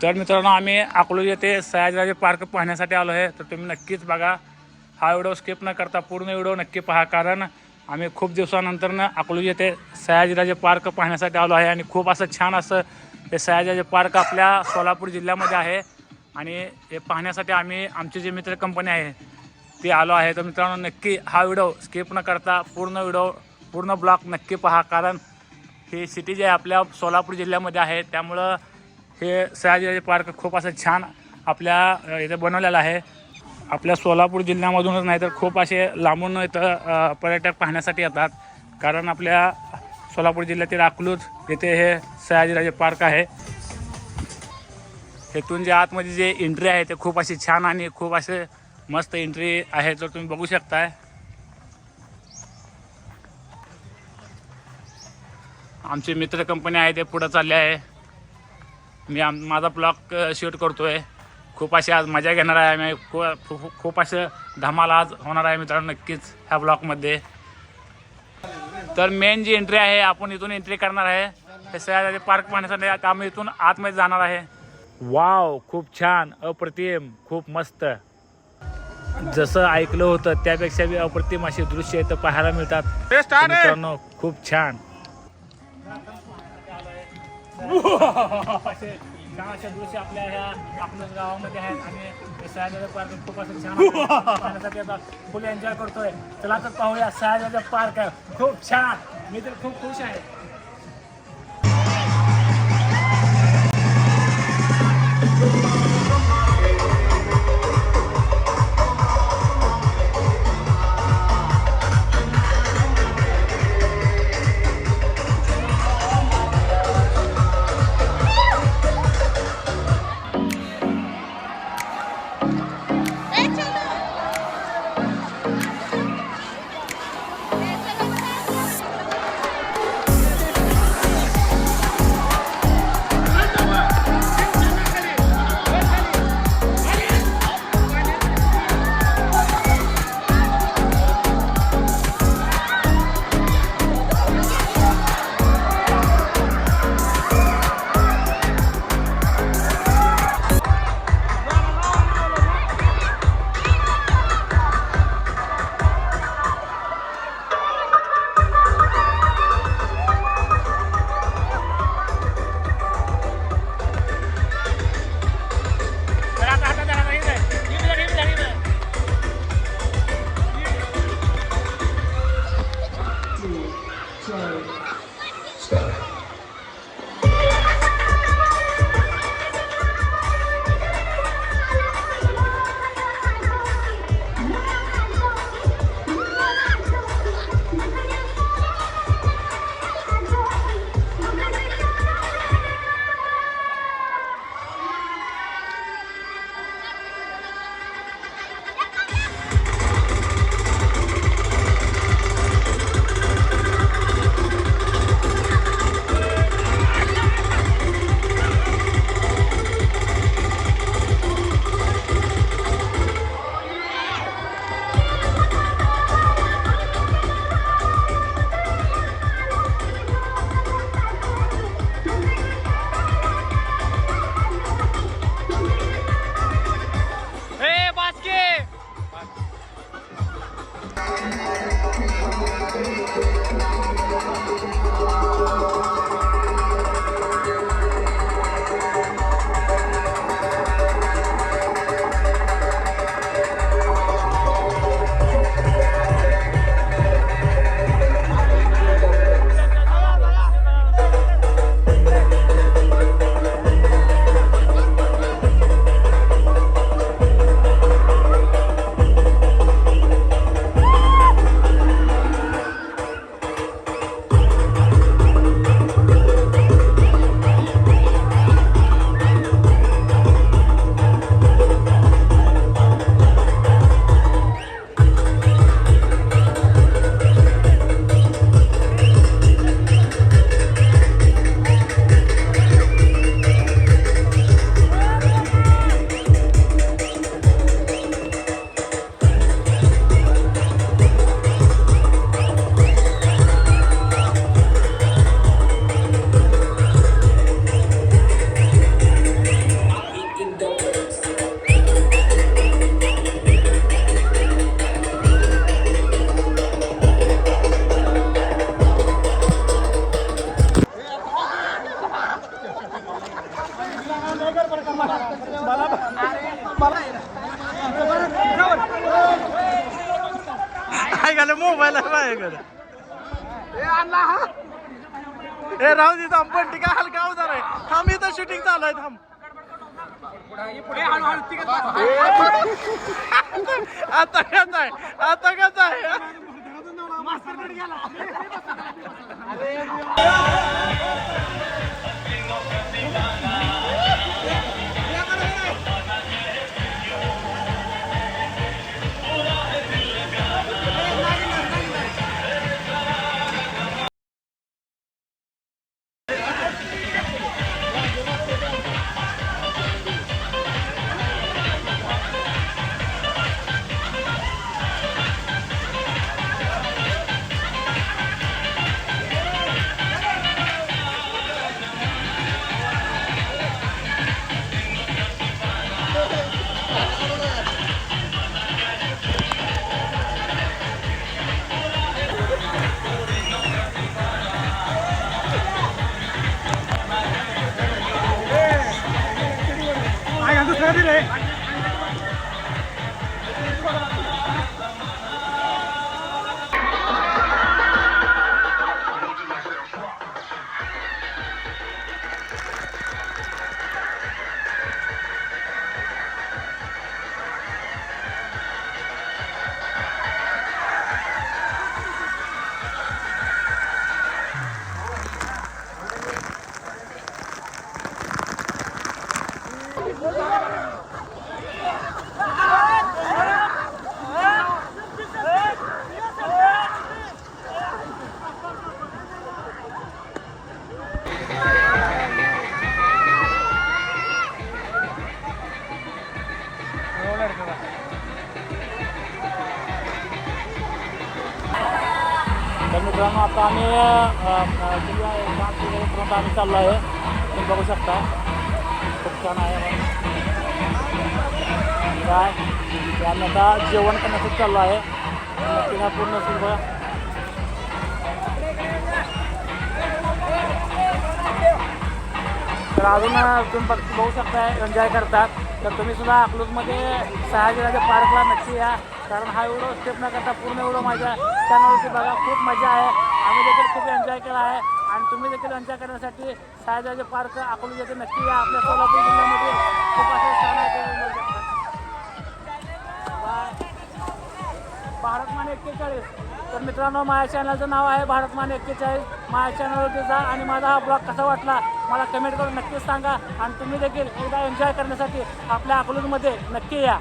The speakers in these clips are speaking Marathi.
तर मित्रांनो आम्ही अकलूज येथे सयाजीराजे पार्क पाहण्यासाठी आलो आहे. तर तुम्ही नक्कीच बघा, हा व्हिडिओ स्किप न करता पूर्ण व्हिडिओ नक्की पहा, कारण आम्ही खूप दिवसानंतर अकलूज येथे सयाजीराजे पार्क पाहण्यासाठी आलो आहे. आणि खूप असं छान असं हे सयाजीराजे पार्क आपल्या सोलापूर जिल्ह्यामध्ये आहे. आणि हे पाहण्यासाठी आम्ही आमची जी मित्र कंपनी आहे ती आलो आहे. तर मित्रांनो नक्की हा व्हिडिओ स्किप न करता पूर्ण ब्लॉग नक्की पहा, कारण ही सिटी जी आहे आपल्या सोलापूर जिल्ह्यामध्ये आहे. त्यामुळं हे सयाजीराजे पार्क खूप असं छान आपल्या इथं बनवलेलं आहे. आपल्या सोलापूर जिल्ह्यामधूनच नाही तर खूप असे लांबून इथं पर्यटक पाहण्यासाठी येतात, कारण आपल्या सोलापूर जिल्ह्यातील अकलूज येथे हे सयाजीराजे पार्क आहे. इथून जे आतमध्ये जे एंट्री आहे ते खूप अशी छान आणि खूप असे मस्त एंट्री आहे, तर तुम्ही बघू शकताय. आमची मित्र कंपनी आहे ते पुढं चालले आहे. मी माझा ब्लॉग शूट करतोय. खूप अशी आज मजा घेणार आहे आम्ही. खूप असं धमाल आज होणार आहे मित्रांनो नक्कीच ह्या ब्लॉगमध्ये. तर मेन जी एंट्री आहे आपण इथून एंट्री करणार आहे. हे सयाजीराजे पार्क पाहण्यासाठी आता आम्ही इथून आतमध्ये जाणार आहे. वाव, खूप छान, अप्रतिम, खूप मस्त. जसं ऐकलं होतं त्यापेक्षा बी अप्रतिम अशी दृश्य इथं पाहायला मिळतात. मित्रांनो खूप छान असे दृश्य आपल्या ह्या आपल्या गावामध्ये आहेत. आणि सयाजीराजे पार्क खूप असं छान पाहण्यासाठी आता फुल एन्जॉय करतोय. चला तर पाहूया सयाजीराजे पार्क आहे. खूप छान, मी तर खूप खुश आहे. काय झालं मोबाईल आहे माझ्याकडे ए राहू दे थांब पण ठीक आहे हलका अवजार आहे थांब इथं शूटिंग चालू आहे थांब आता कसं आहे आता कसं आहे तर मित्रांनो आता आम्ही आम्ही चाललो आहे तुम्ही बघू शकता खूप छान आहे काय आम्ही आता जेवण करण्यासाठी चाललो आहे नक्की पूर्ण असेल बघा तर अजून तुम्ही बघू शकता एन्जॉय करतात तर तुम्ही सुद्धा अकलूजमध्ये सयाजीराजे पार्कला नक्की या कारण हा व्हिडिओ स्टेप न करता पूर्ण व्हिडिओ माझ्या चॅनलवरती बघा खूप मजा आहे आम्ही देखील खूप एन्जॉय केला आहे आणि तुम्ही देखील एन्जॉय करण्यासाठी सयाजीराजे पार्क अकलूज येथे नक्की या आपल्या सोलापूर जिल्ह्यामध्ये खूप असं छान आहे भारतमान 41 तर मित्रांनो माझ्या चॅनलचं नाव आहे भारतमान 41 माझ्या चॅनलवरती जा आणि माझा हा ब्लॉग कसा वाटला मला कमेंट करून नक्कीच सांगा आणि तुम्ही देखील एकदा एन्जॉय करण्यासाठी आपल्या अकलूजमध्ये नक्की या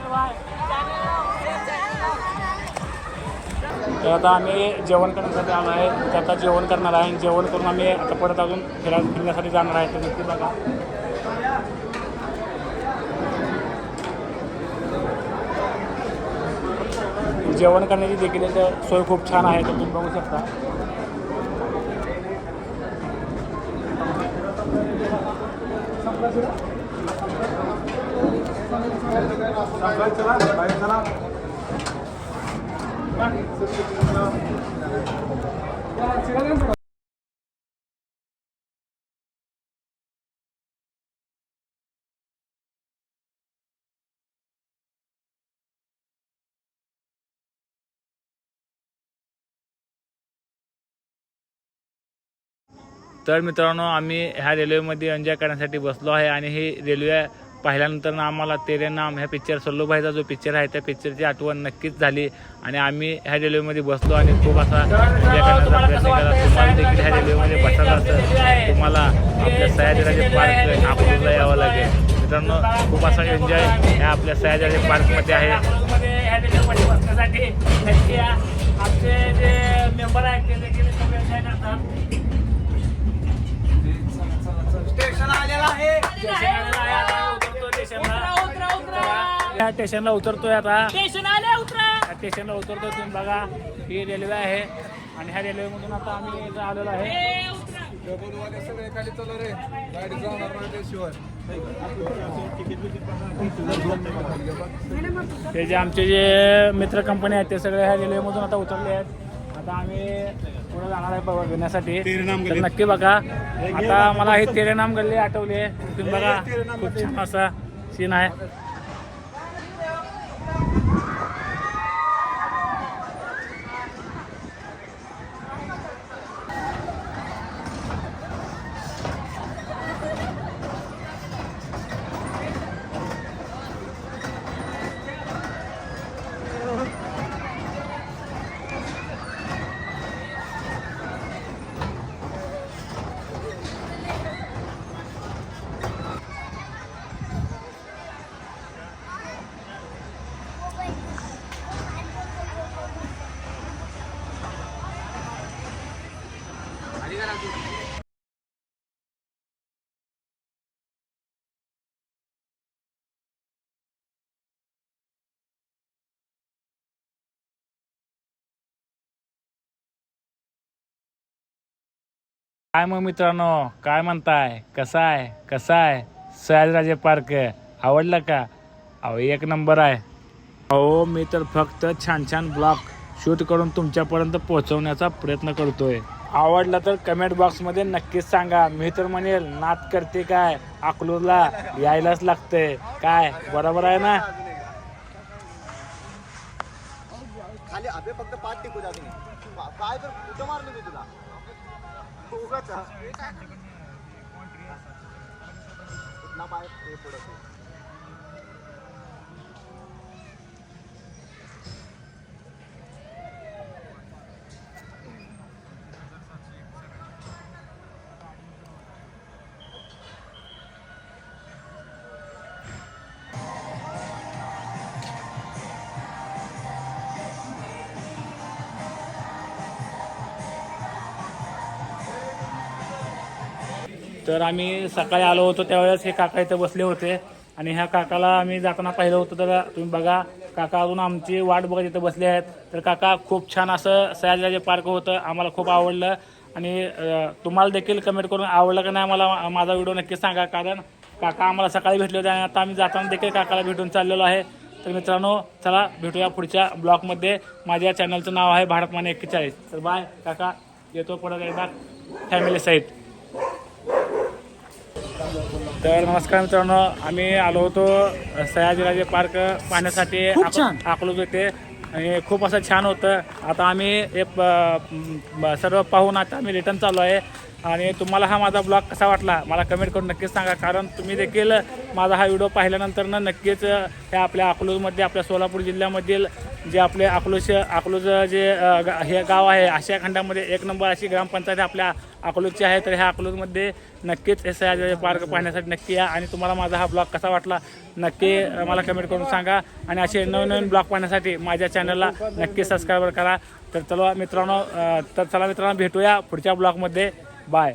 बाय तर आता आम्ही जेवण करण्यासाठी आलो आहे तर आता जेवण करणार आहे आणि जेवण करून आम्ही आता परत अजून फिरण्यासाठी जाणार आहे तर नक्की बघा जेवण करण्याची देखील इथं सोय खूप छान आहे तर तुम्ही बघू शकता तर मित्रांनो आम्ही ह्या रेल्वेमध्ये एन्जॉय करण्यासाठी बसलो आहे आणि ही रेल्वे पाहिल्यानंतर आम्हाला तेरे नाम ह्या पिक्चर सल्लूभाईचा जो पिक्चर आहे त्या पिक्चरची आठवण नक्कीच झाली आणि आम्ही ह्या रेल्वेमध्ये बसलो आणि खूप असा एन्जॉय करण्याचा प्रयत्न केला तुम्हाला देखील ह्या रेल्वेमध्ये बसायचं असेल तुम्हाला आपल्या सयाजीराजे पार्क अकलूजला यावं लागेल मित्रांनो खूप असा एन्जॉय ह्या आपल्या सयाजीराजे पार्कमध्ये आहे ह्या रेल्वेमध्ये बसण्यासाठी नक्की आमचे जे मेंबर आहेत ते देखील खूप एन्जॉय करतात स्टेशन आलेला आहे स्टेशनला उतरतोय आता स्टेशनला उतरतोय तुम्ही बघा ही रेल्वे आहे आणि ह्या रेल्वेमधून आता आम्ही इथं आलेलो आहे सगळे खाली चालू रे गाडी जाणार नाही त्याशिवाय ते जे आमचे जे मित्र कंपनी आहेत ते सगळे ह्या रेल्वेमधून आता उतरले आहेत आता आम्ही पुढे जाणार आहे बघण्यासाठी तर नक्की बघा आता मला हे तेरे नाम गल्ली आठवली आहे तुम्ही बघा खूप छान असा सीन आहे काय मग मित्रांनो, काय म्हणताय, कसा आहे सयाजीराजे पार्क? आवडला का? अहो एक नंबर आहे. अहो मी तर फक्त छान छान ब्लॉग शूट करून तुमच्यापर्यंत पोहोचवण्याचा प्रयत्न करतोय. आवडला तर कमेंट बॉक्समध्ये नक्कीच सांगा. मी तर म्हणेल नाद करते काय, अकलूजला यायलाच लागतंय. काय बरोबर आहे ना? खाली अबे फक्त पाठ टिकू जाते काय तर कुठं मारली मी तुला उगाच कुठला पाय ते पुढं तर आम्ही सकाळी आलो होतो त्यावेळेस हे काका इथं बसले होते आणि ह्या काकाला आम्ही जाताना पाहिलं होतं. तर तुम्ही बघा, काका अजून आमची वाट बघत इथं बसले आहेत. तर काका खूप छान असं सयाजीराजे पार्क होतं, आम्हाला खूप आवडलं. आणि तुम्हाला देखील कमेंट करून आवडलं का नाही मला माझा व्हिडिओ नक्की सांगा. कारण काका आम्हाला सकाळी भेटले होते आणि आता आम्ही जाताना देखील काकाला भेटून चाललेलो आहे. तर मित्रांनो चला भेटूया पुढच्या ब्लॉगमध्ये. माझ्या चॅनलचं नाव आहे भारत माने 41. तर बाय काका, येतो परत एकदा फॅमिलीसहित. तर नमस्कार मित्रांनो, आम्ही आलो होतो सयाजीराजे पार्क पाहण्यासाठी अकलूज येथे आणि खूप असं छान होतं. आता आम्ही सर्व पाहून आता आम्ही रिटर्न चालू आहे. आणि तुम्हाला हा माझा ब्लॉग कसा वाटला मला कमेंट करून नक्कीच सांगा. कारण तुम्ही देखील माझा हा व्हिडिओ पाहिल्यानंतर नक्कीच ह्या आपल्या अकलूजमध्ये, आपल्या सोलापूर जिल्ह्यामधील जे आपले अकलूज जे हे गाव आहे, आशिया खंडामध्ये एक नंबर अशी ग्रामपंचायत आपल्या अकलूजची आहे. तर ह्या अकलूजमध्ये नक्कीच हे सयाजीराजे पार्क पाहण्यासाठी नक्की या. आणि तुम्हाला माझा हा ब्लॉग कसा वाटला नक्की मला कमेंट करून सांगा. आणि असे नवीन ब्लॉग पाहण्यासाठी माझ्या चॅनलला नक्की सबस्क्राईब करा. तर चला मित्रांनो भेटूया पुढच्या ब्लॉगमध्ये. बाय.